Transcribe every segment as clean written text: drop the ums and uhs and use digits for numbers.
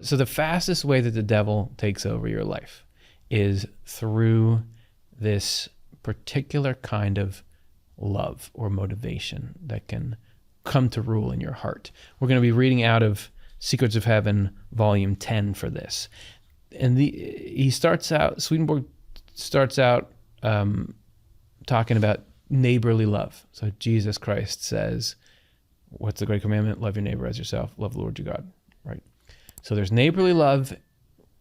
So the fastest way that the devil takes over your life is through this particular kind of love or motivation that can come to rule in your heart. We're going to be reading out of Secrets of Heaven, volume 10 for this. And Swedenborg starts out talking about neighborly love. So Jesus Christ says, what's the great commandment? Love your neighbor as yourself. Love the Lord your God, right? So there's neighborly love,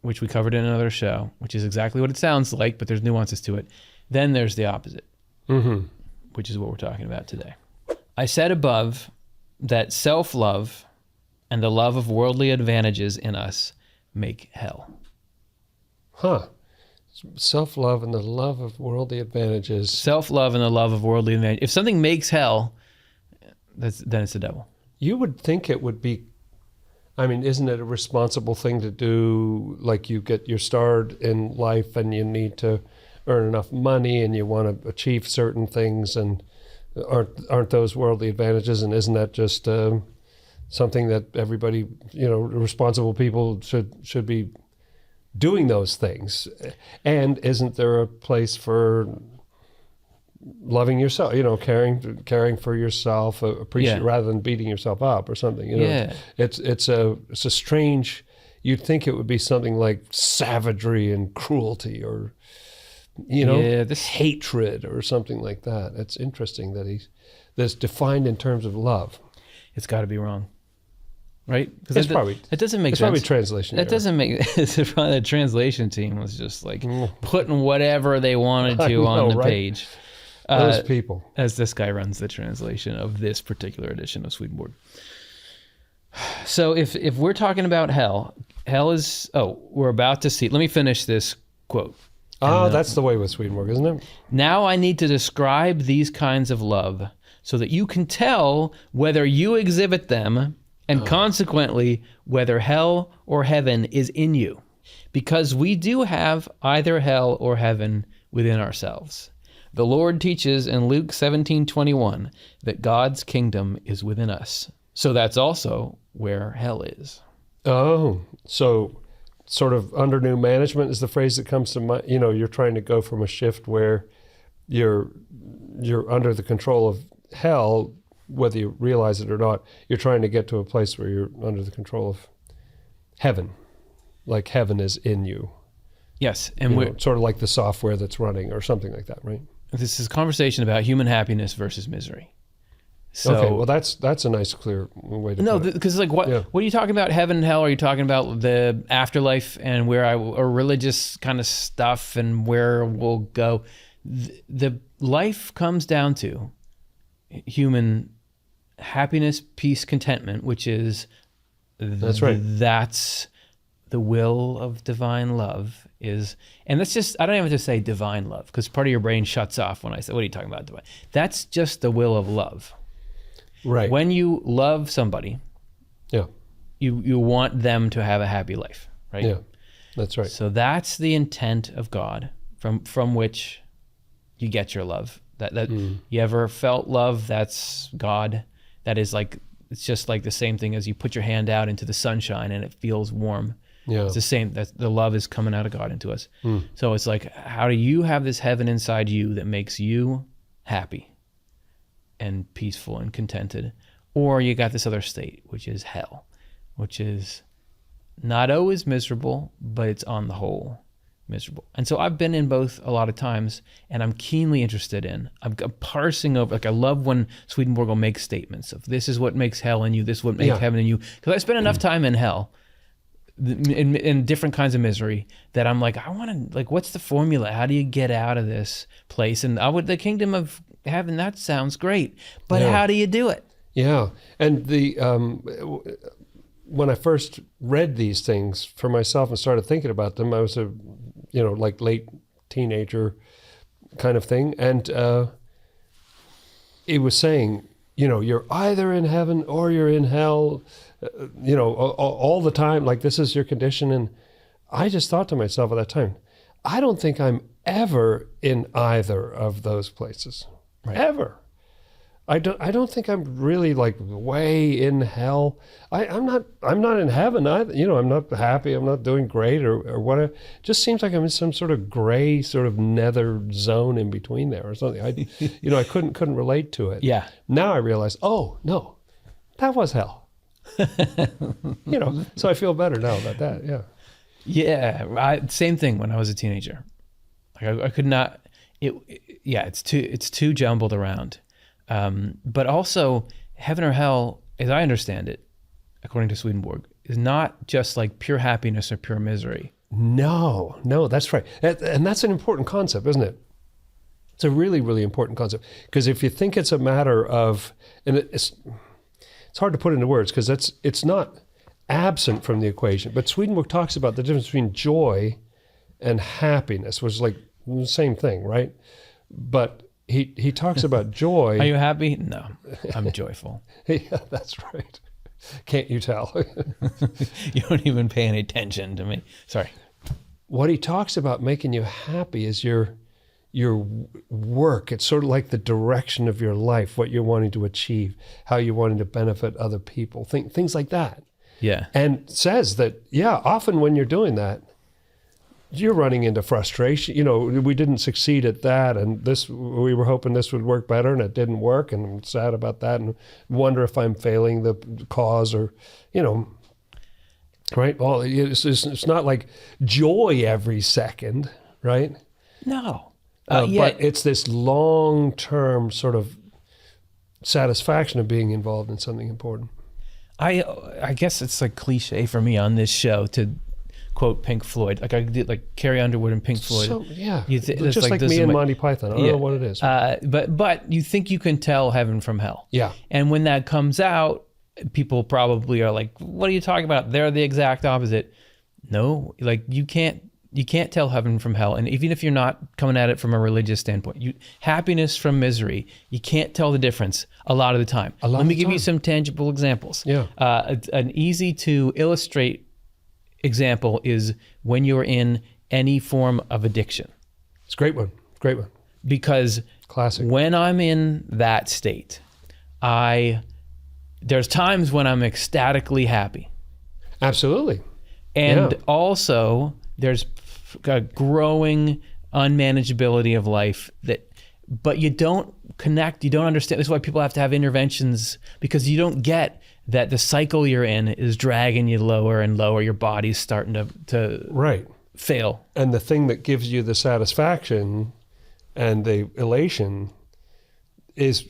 which we covered in another show, which is exactly what it sounds like, but there's nuances to it. Then there's the opposite, which is what we're talking about today. I said above that self-love and the love of worldly advantages in us make hell. Self-love and the love of worldly advantages. Self-love and the love of worldly advantages. If something makes hell, then it's the devil. You would think it would be, isn't it a responsible thing to do? Like, you get your start in life and you need to earn enough money and you want to achieve certain things, and aren't those worldly advantages? And isn't that just something that everybody, responsible people should be doing those things? And isn't there a place for loving yourself, caring for yourself, rather than beating yourself up or something? It's a strange. You'd think it would be something like savagery and cruelty, or this hatred or something like that. It's interesting that that's defined in terms of love. It's got to be wrong, right? It doesn't make sense. It's probably translation. That doesn't make. The translation team was just like putting whatever they wanted to on the page. Those people. As this guy runs the translation of this particular edition of Swedenborg. So if we're talking about hell is, we're about to see. Let me finish this quote. That's the way with Swedenborg, isn't it? Now I need to describe these kinds of love so that you can tell whether you exhibit them, and consequently whether hell or heaven is in you. Because we do have either hell or heaven within ourselves. The Lord teaches in Luke 17:21 that God's kingdom is within us. So that's also where hell is. Oh, so sort of under new management is the phrase that comes to mind. You're trying to go from a shift where you're under the control of hell, whether you realize it or not. You're trying to get to a place where you're under the control of heaven, like heaven is in you. Yes, and we're sort of like the software that's running or something like that, right? This is a conversation about human happiness versus misery. So, okay, well that's a nice, clear way to put it. Because what are you talking about, heaven and hell? Are you talking about the afterlife and or religious kind of stuff and where we'll go? The life comes down to human happiness, peace, contentment, which is that's right. That's the will of divine love is, and that's just, I don't even have to say divine love, because part of your brain shuts off when I say, what are you talking about divine? That's just the will of love. Right. When you love somebody, you want them to have a happy life, right? Yeah, that's right. So that's the intent of God, from which you get your love. That you ever felt love? That's God. That is like, it's just like the same thing as you put your hand out into the sunshine and it feels warm. Yeah. It's the same. That the love is coming out of God into us. So it's like, how do you have this heaven inside you that makes you happy and peaceful and contented? Or you got this other state, which is hell, which is not always miserable, but it's on the whole miserable. And so I've been in both a lot of times, and I'm keenly interested in, I'm parsing over, like I love when Swedenborg will make statements of this is what makes hell in you, this is what makes heaven in you. Because I spent enough time in hell, in different kinds of misery, that I'm like, I want to, like, what's the formula? How do you get out of this place? And the kingdom of heaven, that sounds great, but how do you do it? Yeah, and when I first read these things for myself and started thinking about them, I was a, like late teenager kind of thing, and it was saying, you're either in heaven or you're in hell, all the time, like this is your condition. And I just thought to myself at that time, I don't think I'm ever in either of those places, ever. I don't think I'm really like way in hell. I'm not in heaven either. You know, I'm not happy. I'm not doing great or whatever. It just seems like I'm in some sort of gray sort of nether zone in between there or something. I couldn't relate to it. Yeah. Now I realize, oh no, that was hell. You know, so I feel better now about that. Yeah. Yeah. Same thing when I was a teenager. Like I could not, it's too jumbled around. But also, heaven or hell, as I understand it, according to Swedenborg, is not just like pure happiness or pure misery. No, that's right. And that's an important concept, isn't it? It's a really, really important concept. Because if you think it's a matter of, and it's hard to put into words because it's not absent from the equation, but Swedenborg talks about the difference between joy and happiness, which is like the same thing, right? But he talks about joy. Are you happy? No, I'm joyful. Yeah, that's right. Can't you tell? You don't even pay any attention to me. Sorry. What he talks about making you happy is your work. It's sort of like the direction of your life, what you're wanting to achieve, how you're wanting to benefit other people, things like that. Yeah. And says that, yeah, often when you're doing that, you're running into frustration. You know, we didn't succeed at that, and we were hoping this would work better, and it didn't work, and I'm sad about that, and wonder if I'm failing the cause, or, you know, right? Well, it's not like joy every second, right? No. But it's this long-term sort of satisfaction of being involved in something important. I guess it's like cliche for me on this show to quote Pink Floyd. Like I did like Carrie Underwood and Pink Floyd. So, yeah, it's just like me and Monty Python. I don't know what it is. But you think you can tell heaven from hell. Yeah. And when that comes out, people probably are like, what are you talking about? They're the exact opposite. No, like you can't tell heaven from hell. And even if you're not coming at it from a religious standpoint, happiness from misery, you can't tell the difference a lot of the time. Let me give you some tangible examples. Yeah. An easy to illustrate example is when you're in any form of addiction. It's a great one. Great one. Because classic. When I'm in that state, there's times when I'm ecstatically happy. Absolutely. And also there's a growing unmanageability of life but you don't connect, you don't understand. That's why people have to have interventions, because you don't get that the cycle you're in is dragging you lower and lower. Your body's starting to right. fail. And the thing that gives you the satisfaction and the elation is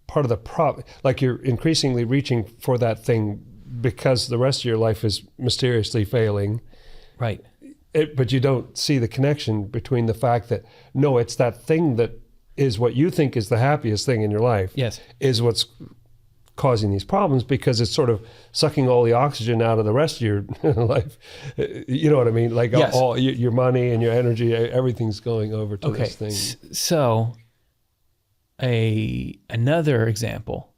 part of the problem. Like you're increasingly reaching for that thing because the rest of your life is mysteriously failing. Right. But you don't see the connection between the fact that, no, it's that thing that is what you think is the happiest thing in your life. Yes. Is what's causing these problems, because it's sort of sucking all the oxygen out of the rest of your life. You know what I mean? Like yes. all your money and your energy, everything's going over to this thing. So another example,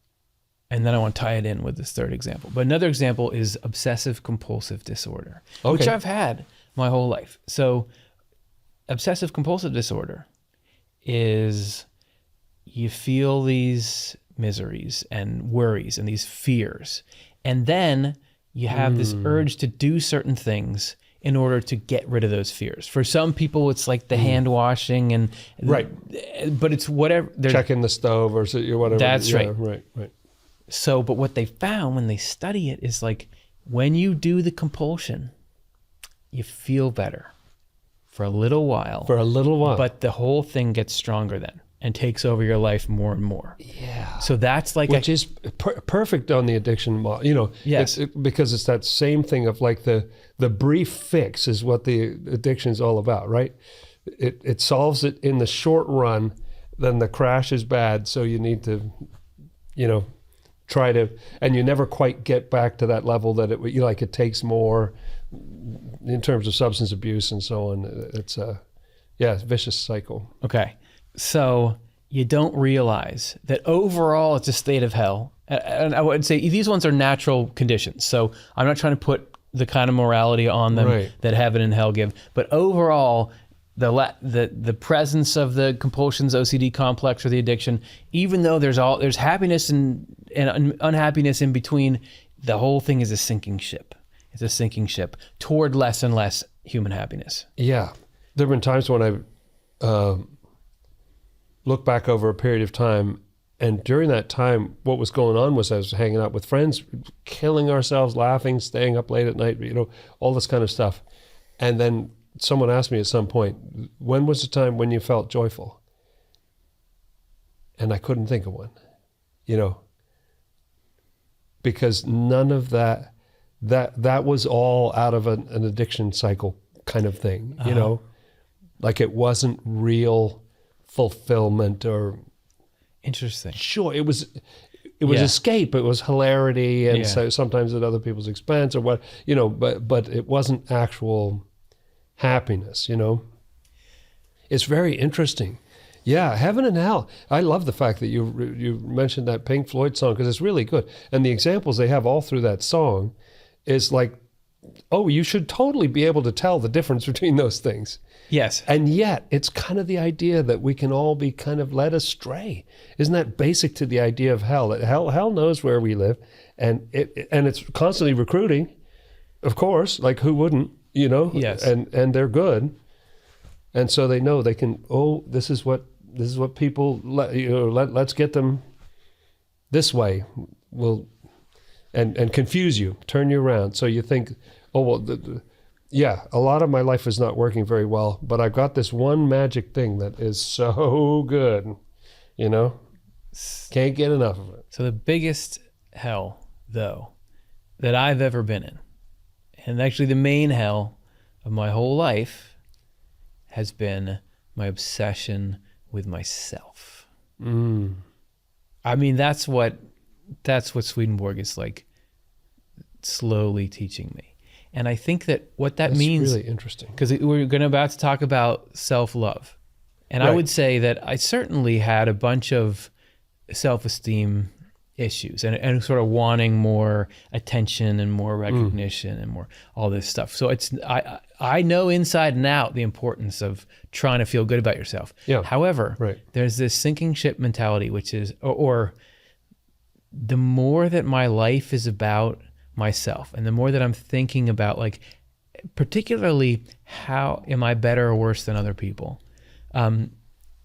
and then I want to tie it in with this third example, but another example is obsessive compulsive disorder, which I've had my whole life. So obsessive compulsive disorder is you feel these miseries and worries and these fears, and then you have this urge to do certain things in order to get rid of those fears. For some people, it's like the hand washing and right, but it's whatever. Checking the stove or whatever. That's right. Right. So, but what they found when they study it is like when you do the compulsion, you feel better for a little while. But the whole thing gets stronger then and takes over your life more and more. Yeah. So that's like which is perfect on the addiction model. You know, yes. Because it's that same thing of like the brief fix is what the addiction is all about, right? It solves it in the short run, then the crash is bad, so you need to, you know, try to, and you never quite get back to that level that it takes more in terms of substance abuse and so on. It's a vicious cycle. Okay. So you don't realize that overall it's a state of hell. And I would say these ones are natural conditions. So I'm not trying to put the kind of morality on them that heaven and hell give. But overall, the presence of the compulsions, OCD complex, or the addiction, even though there's happiness and unhappiness in between, the whole thing is a sinking ship. It's a sinking ship toward less and less human happiness. Yeah. There have been times when I look back over a period of time, and during that time, what was going on was I was hanging out with friends, killing ourselves, laughing, staying up late at night, all this kind of stuff. And then someone asked me at some point, when was the time when you felt joyful? And I couldn't think of one, because none of that was all out of an addiction cycle kind of thing, like it wasn't real fulfillment or interesting. Sure, it was escape. It was hilarity, and so sometimes at other people's expense or what, but it wasn't actual happiness. It's very interesting. Yeah, heaven and hell. I love the fact that you mentioned that Pink Floyd song because it's really good, and the examples they have all through that song is like, oh, you should totally be able to tell the difference between those things. Yes. And yet, it's kind of the idea that we can all be kind of led astray. Isn't that basic to the idea of hell? That hell knows where we live, and it's constantly recruiting, of course, like who wouldn't, Yes. And they're good. And so they know they can, this is what people, let's get them this way. And confuse you, turn you around. So you think, a lot of my life is not working very well, but I've got this one magic thing that is so good, can't get enough of it. So the biggest hell, though, that I've ever been in, and actually the main hell of my whole life, has been my obsession with myself. I mean, that's what Swedenborg is like slowly teaching me. And I think that what that means... That's really interesting. Because we're about to talk about self-love. And right. I would say that I certainly had a bunch of self-esteem issues and sort of wanting more attention and more recognition and more all this stuff. So I know inside and out the importance of trying to feel good about yourself. Yeah. However, there's this sinking ship mentality, which is, or the more that my life is about myself and the more that I'm thinking about, like, particularly how am I better or worse than other people,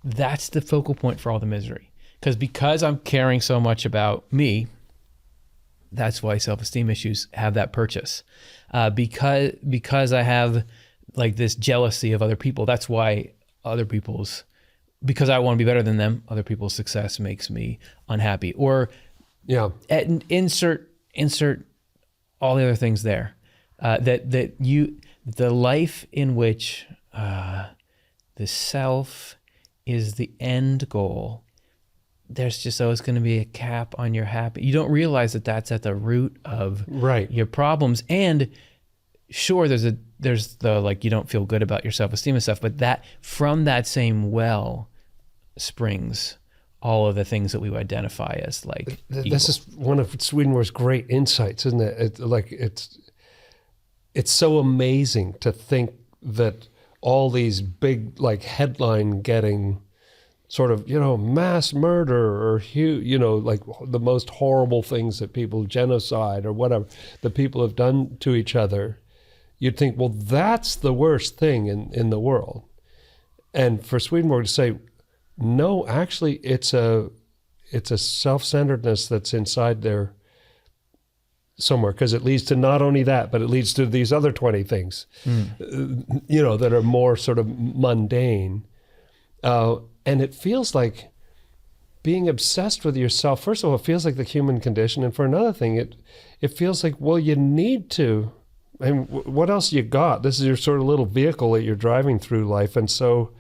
that's the focal point for all the misery. Because I'm caring so much about me, that's why self-esteem issues have that purchase. Because I have like this jealousy of other people, that's why because I want to be better than them, other people's success makes me unhappy. Or insert all the other things there. The life in which the self is the end goal, there's just always going to be a cap on your happy. You don't realize that that's at the root of your problems. And sure, there's the like, you don't feel good about your self-esteem and stuff, but that from that same well springs all of the things that we would identify as like evil. This is one of Swedenborg's great insights, isn't it? It's so amazing to think that all these big, like, headline getting sort of, mass murder or like the most horrible things that people, genocide or whatever, that people have done to each other, you'd think, well, that's the worst thing in the world. And for Swedenborg to say, no, actually, it's a self-centeredness that's inside there somewhere, because it leads to not only that, but it leads to these other 20 things, that are more sort of mundane. And it feels like being obsessed with yourself, first of all, it feels like the human condition. And for another thing, it feels like, well, you need to, and what else you got? This is your sort of little vehicle that you're driving through life. And so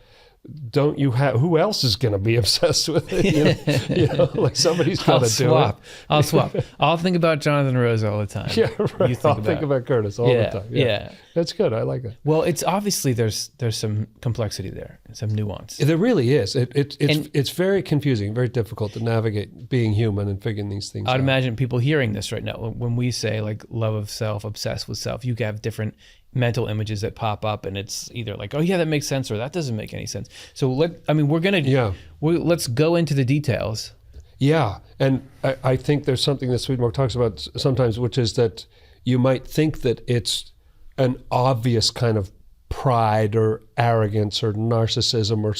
don't you have, who else is going to be obsessed with it? Like somebody's got to do it. I'll swap. I'll think about Jonathan Rose all the time. Yeah, right. I'll think about Curtis all the time. Yeah. That's good. I like that. Well, it's obviously there's some complexity there, some nuance. There really is. It's very confusing, very difficult to navigate being human and figuring these things out. I'd imagine people hearing this right now, when we say like love of self, obsessed with self, you have different mental images that pop up, and it's either like, oh yeah, that makes sense, or that doesn't make any sense. So let's go into the details. Yeah, and I think there's something that Swedenborg talks about sometimes, which is that you might think that it's an obvious kind of pride or arrogance or narcissism, or,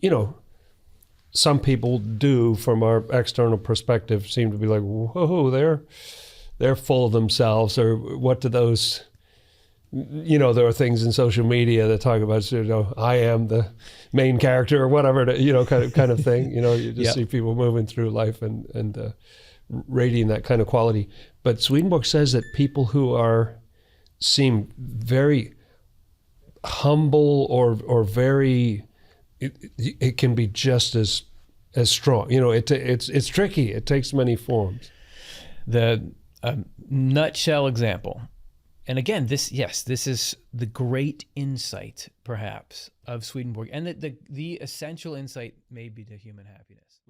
you know, some people do, from our external perspective, seem to be like, whoa, they're full of themselves, or what do those, you know, there are things in social media that talk about, you know, I am the main character or whatever, you know, kind of thing. You know, you just see people moving through life and radiating that kind of quality. But Swedenborg says that people who seem very humble or very, it can be just as strong. You know, it's tricky. It takes many forms. The nutshell example. And again, this is the great insight, perhaps, of Swedenborg, and the essential insight maybe to human happiness.